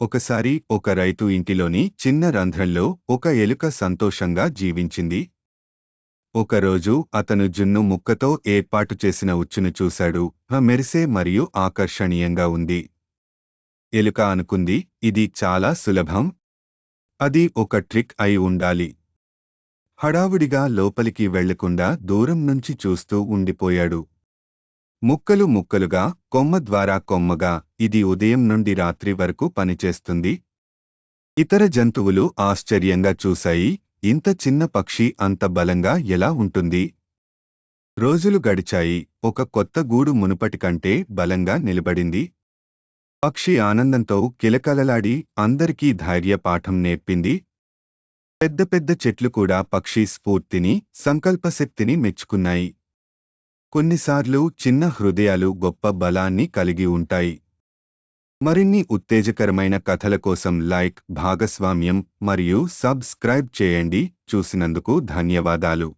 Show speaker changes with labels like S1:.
S1: ఒకసారి ఒక రైతు ఇంటిలోని చిన్న రంధ్రంలో ఒక ఎలుక సంతోషంగా జీవించింది. ఒకరోజు అతను జున్ను ముక్కతో ఏర్పాటు చేసిన ఉచ్చును చూశాడు. మెరిసే మరియు ఆకర్షణీయంగా ఉంది. ఎలుక అనుకుంది, ఇది చాలా సులభం. అది ఒక ట్రిక్ అయి ఉండాలి. హడావుడిగా లోపలికి వెళ్లకుండా దూరం నుంచి చూస్తూ ఉండిపోయాడు. ముక్కలు ముక్కలుగా, కొమ్మ ద్వారా కొమ్మగా, ఇది ఉదయం నుండి రాత్రి వరకు పనిచేస్తుంది. ఇతర జంతువులు ఆశ్చర్యంగా చూశాయి. ఇంత చిన్న పక్షి అంత బలంగా ఎలా ఉంటుంది? రోజులు గడిచాయి. ఒక కొత్త గూడు మునుపటి కంటే బలంగా నిలబడింది. పక్షి ఆనందంతో కిలకలలాడి అందరికీ ధైర్య పాఠం నేర్పింది. పెద్ద పెద్ద చెట్లు కూడా పక్షి స్ఫూర్తిని, సంకల్పశక్తిని మెచ్చుకున్నాయి. కొన్నిసార్లు చిన్న హృదయాలు గొప్ప బలాన్ని కలిగి ఉంటాయి. మరిన్ని ఉత్తేజకరమైన కథల కోసం లైక్, భాగస్వామ్యం మరియు సబ్స్క్రైబ్ చేయండి. చూసినందుకు ధన్యవాదాలు.